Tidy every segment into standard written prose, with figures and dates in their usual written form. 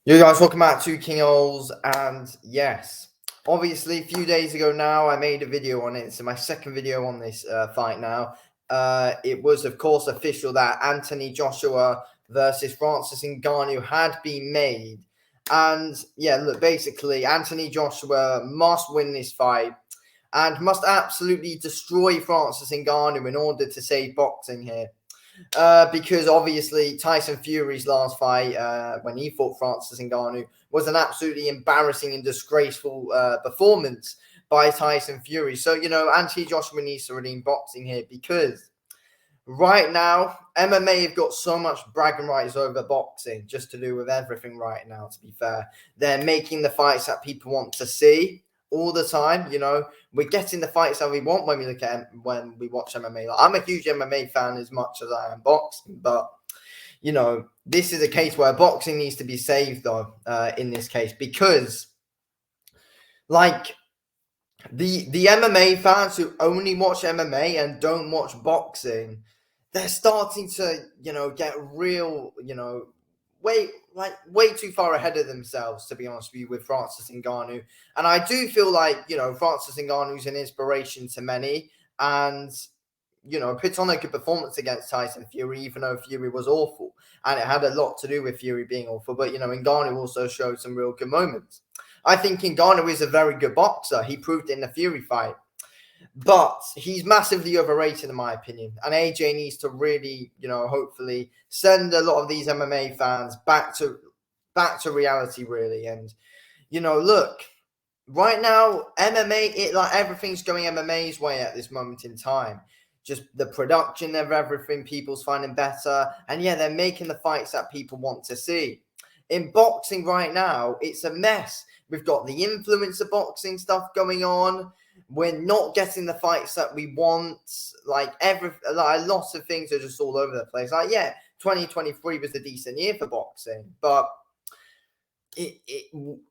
You guys, welcome back to King Ols, and yes, obviously a few days ago now I made a video on it. It's my second video on this fight now. It was of course official that Anthony Joshua versus Francis Ngannou had been made, and yeah, look, basically Anthony Joshua must win this fight and must absolutely destroy Francis Ngannou in order to save boxing here. Because obviously Tyson Fury's last fight, when he fought Francis Ngannou, was an absolutely embarrassing and disgraceful performance by Tyson Fury. So, Anthony Joshua needs to redeem boxing here because right now, MMA have got so much bragging rights over boxing, just to do with everything right now, to be fair. They're making the fights that people want to see all the time. We're getting the fights that we want when we watch MMA. Like, I'm a huge MMA fan as much as I am boxing, but this is a case where boxing needs to be saved though, in this case, because like the MMA fans who only watch MMA and don't watch boxing, they're starting to, get real, way too far ahead of themselves, to be honest with you, with Francis Ngannou. And I do feel like, Francis Ngannou's an inspiration to many and, puts on a good performance against Tyson Fury, even though Fury was awful. And it had a lot to do with Fury being awful. But, Ngannou also showed some real good moments. I think Ngannou is a very good boxer. He proved it in the Fury fight. But he's massively overrated, in my opinion. And AJ needs to really, hopefully send a lot of these MMA fans back to reality, really. And, look, right now, MMA, everything's going MMA's way at this moment in time. Just the production of everything, people's finding better. And yeah, they're making the fights that people want to see. In boxing right now, it's a mess. We've got the influencer boxing stuff going on. We're not getting the fights that we want. A lot of things are just all over the place. 2023 was a decent year for boxing, but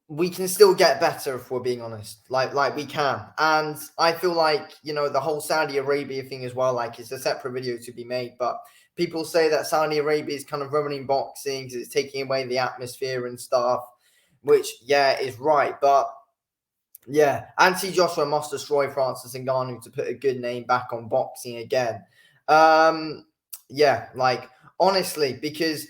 we can still get better if we're being honest. Like we can. And I feel like, the whole Saudi Arabia thing as well, like it's a separate video to be made, but people say that Saudi Arabia is kind of ruining boxing because it's taking away the atmosphere and stuff, which, yeah, is right. But yeah, Anthony Joshua must destroy Francis Ngannou to put a good name back on boxing again. Honestly, because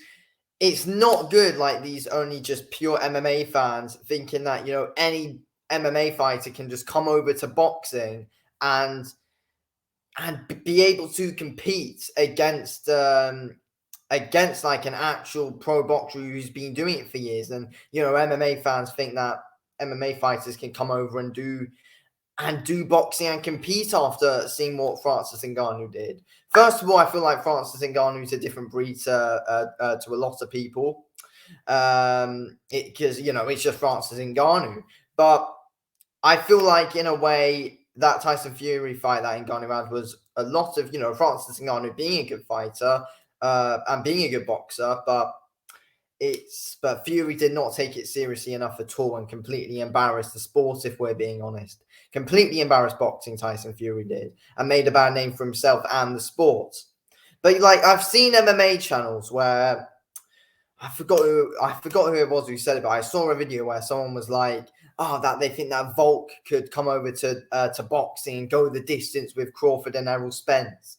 it's not good, like these only just pure MMA fans thinking that, any MMA fighter can just come over to boxing and be able to compete against like an actual pro boxer who's been doing it for years. And, MMA fans think that MMA fighters can come over and do boxing and compete after seeing what Francis Ngannou did. First of all, I feel like Francis Ngannou is a different breed to a lot of people, because it's just Francis Ngannou. But I feel like in a way that Tyson Fury fight that Ngannou had was a lot of Francis Ngannou being a good fighter and being a good boxer, but Fury did not take it seriously enough at all and completely embarrassed the sport, if we're being honest. Completely embarrassed boxing, Tyson Fury did, and made a bad name for himself and the sport. But I've seen MMA channels where I forgot who it was who said it, but I saw a video where someone was like, that they think that Volk could come over to boxing and go the distance with Crawford and Errol Spence.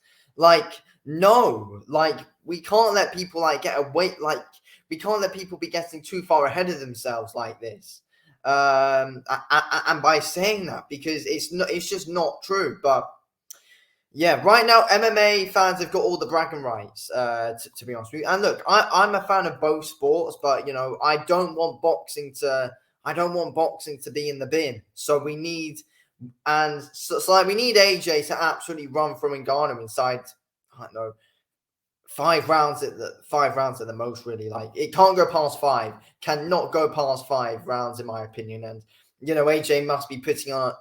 No, we can't let people get away. We can't let people be getting too far ahead of themselves like this. And by saying that, because it's just not true. But yeah, right now MMA fans have got all the bragging rights, to be honest with you. And look, I'm a fan of both sports, but I don't want boxing to be in the bin. So we need we need AJ to absolutely run through Ngannou inside, I don't know, 5 rounds at the most, really. It can't go past 5. Cannot go past 5 rounds, in my opinion. And AJ must be putting on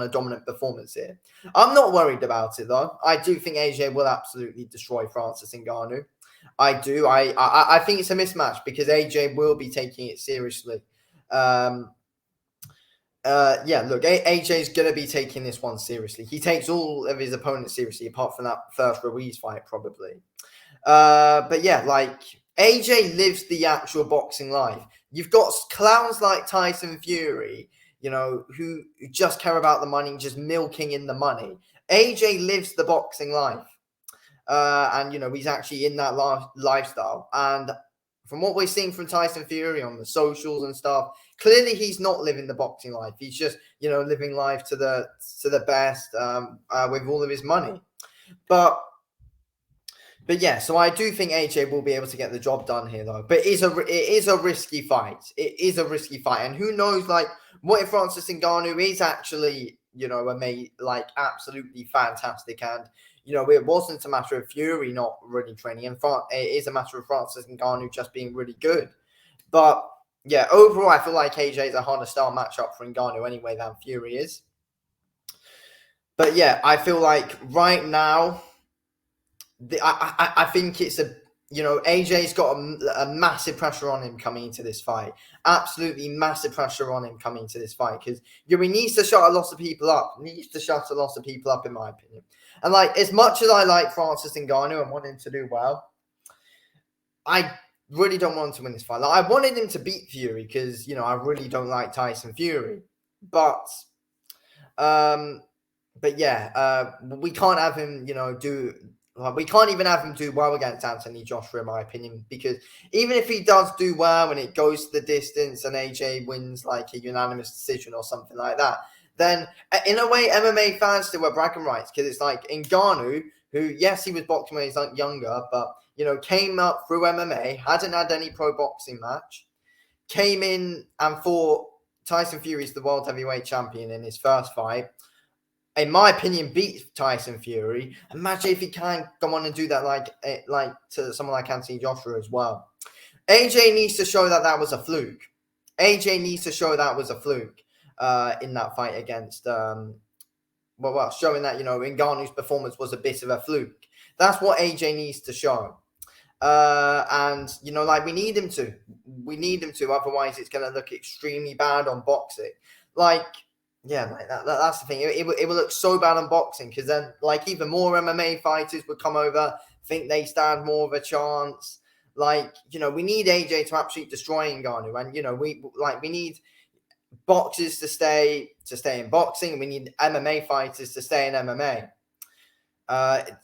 a dominant performance here. I'm not worried about it though. I do think AJ will absolutely destroy Francis Ngannou. I do. I think it's a mismatch because AJ will be taking it seriously. Look, AJ's gonna be taking this one seriously. He takes all of his opponents seriously, apart from that first Ruiz fight, probably. But yeah, AJ lives the actual boxing life. You've got clowns like Tyson Fury, who just care about the money, just milking in the money. AJ lives the boxing life. And he's actually in that lifestyle. And from what we're seeing from Tyson Fury on the socials and stuff, clearly he's not living the boxing life. He's just living life to the best with all of his money. But yeah, so I do think AJ will be able to get the job done here, though. But it is a risky fight. It is a risky fight, and who knows? Like, what if Francis Ngannou is actually absolutely fantastic, and it wasn't a matter of Fury not really training, and it is a matter of Francis Ngannou just being really good. But yeah, overall, I feel like AJ is a harder style matchup for Ngannou anyway than Fury is. But yeah, I feel like right now, I think it's AJ's got a massive pressure on him coming into this fight. Absolutely massive pressure on him coming into this fight because he needs to shut a lot of people up. In my opinion. And as much as I like Francis Ngannou and want him to do well, I really don't want him to win this fight. I wanted him to beat Fury because I really don't like Tyson Fury, but yeah, we can't have him we can't even have him do well against Anthony Joshua, in my opinion, because even if he does do well and it goes to the distance and AJ wins a unanimous decision or something like that, then in a way, MMA fans still have bragging rights because it's like Ngannou, who, yes, he was boxing when he was younger, but, came up through MMA, hadn't had any pro boxing match, came in and fought Tyson Fury's the world heavyweight champion in his first fight. In my opinion, beat Tyson Fury. Imagine if he can go on and do that like to someone like Anthony Joshua as well. AJ needs to show that was a fluke. AJ needs to show that was a fluke in that fight against, showing that, Ngannou's performance was a bit of a fluke. That's what AJ needs to show. And, we need him to. We need him to. Otherwise, it's going to look extremely bad on boxing. Yeah, that's the thing. It will look so bad on boxing because then, even more MMA fighters would come over, think they stand more of a chance. We need AJ to absolutely destroy Ngannou, and we need boxers to stay in boxing. We need MMA fighters to stay in MMA.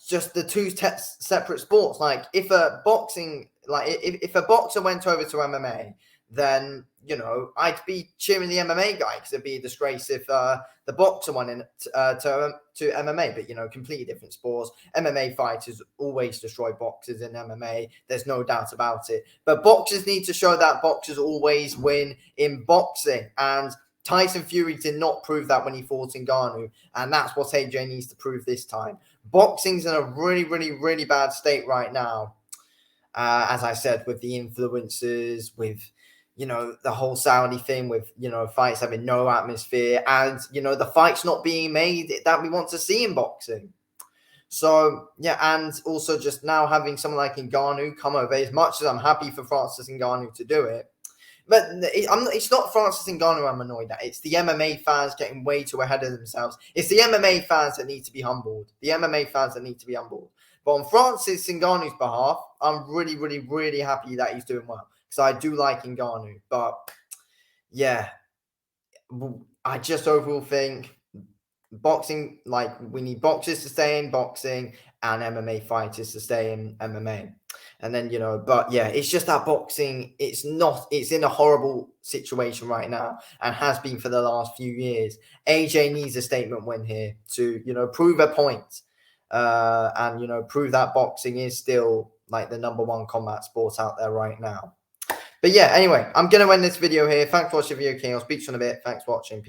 Just the two separate sports. If a boxer went over to MMA, then I'd be cheering the MMA guy because it'd be a disgrace if the boxer went in to MMA. But completely different sports. MMA fighters always destroy boxers in MMA. There's no doubt about it. But boxers need to show that boxers always win in boxing, and Tyson Fury did not prove that when he fought Ngannou, and that's what AJ needs to prove this time. Boxing's in a really, really, really bad state right now. As I said, with the influencers, with the whole Saudi thing, with fights having no atmosphere, and the fights not being made that we want to see in boxing. So yeah, and also just now having someone like Ngannou come over. As much as I'm happy for Francis Ngannou to do it, but it's not Francis Ngannou I'm annoyed at. It's the MMA fans getting way too ahead of themselves. It's the MMA fans that need to be humbled. But on Francis Ngannou's behalf, I'm really, really, really happy that he's doing well because I do like Ngannou. But yeah, I just overall think boxing, we need boxers to stay in boxing and MMA fighters to stay in MMA. And then, but yeah, it's just that boxing, it's in a horrible situation right now and has been for the last few years. AJ needs a statement win here to, prove a point and, prove that boxing is still the number one combat sport out there right now. But yeah, anyway, I'm going to end this video here. Thanks for watching the video, King. I'll speak to you in a bit. Thanks for watching. Peace.